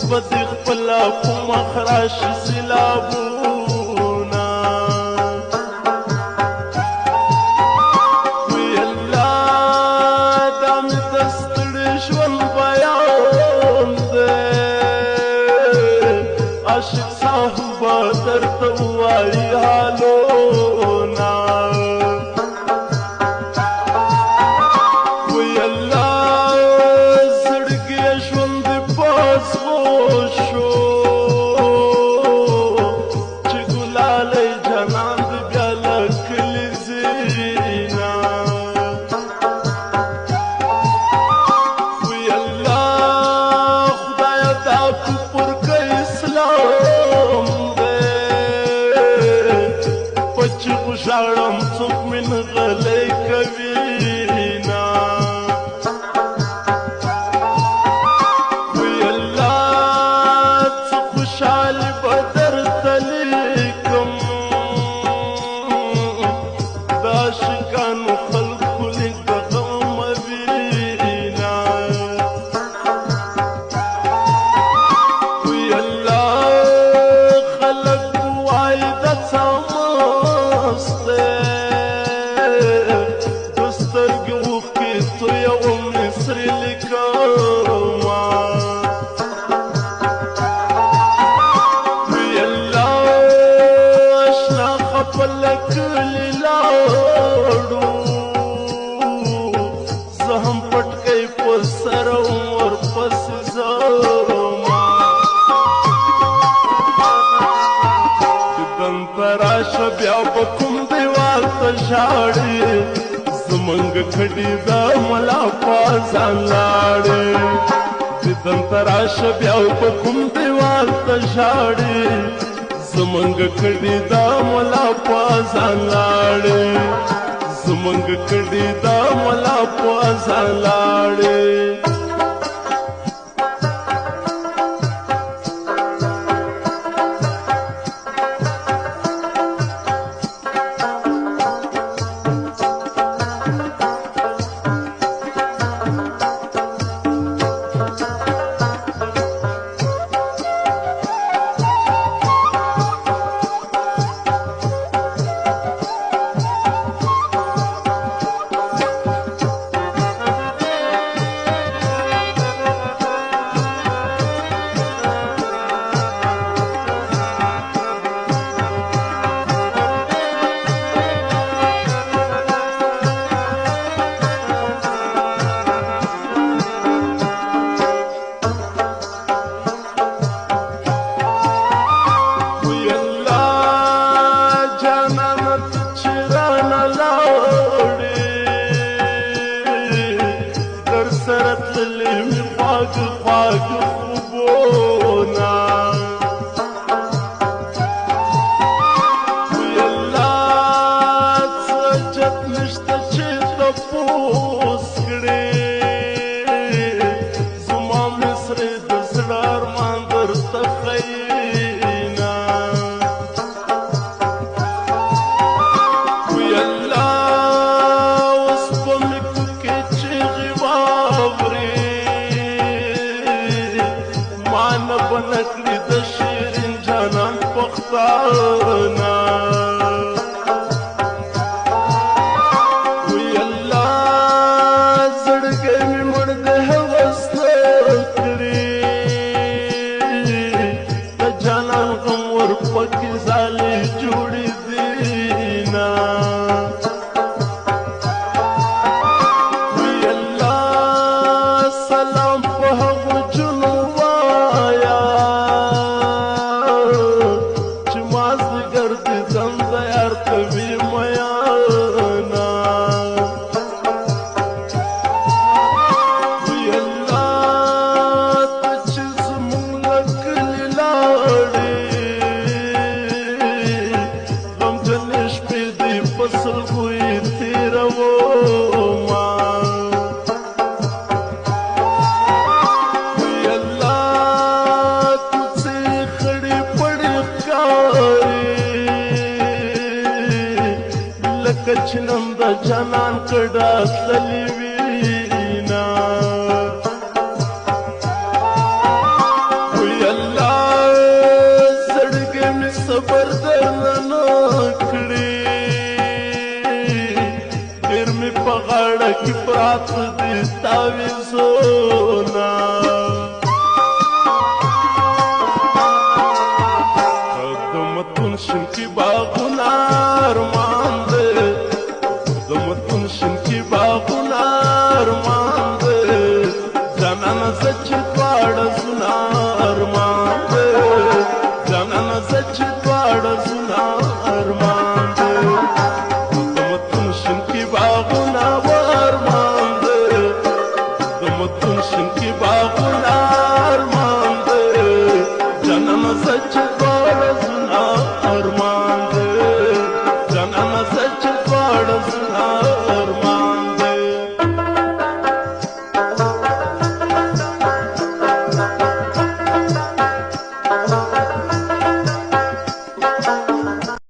بدي خپلا په مخ راشي سیلابونه وی الله دا مې د ستړي ژوند بیان دی عاشق صاحبه درته ووایي حالونه وی الله زړګي ژوند دې پاسغو شو چې ګلالی جانان دې بیا له کلي ځینا وی الله خدایه دا کفر که اسلام دی په چغو ژاړم څوک مې نه غلی کوي بیا به کوم دیوال ته ژاړې زمونږ کډې د ملا پازان لاړې دیدن ته راشه بیا به کوم دیوال ته ژاړې زمونږ کډې د ملا پازان لاړې زمونږ کډې د ملا پازان لاړې کچنم د جانان کډا تللی وینا وی باغونه ورمان ده د متون شین کې باغونه ارمان ده جنم سچ ډول زنا ارمان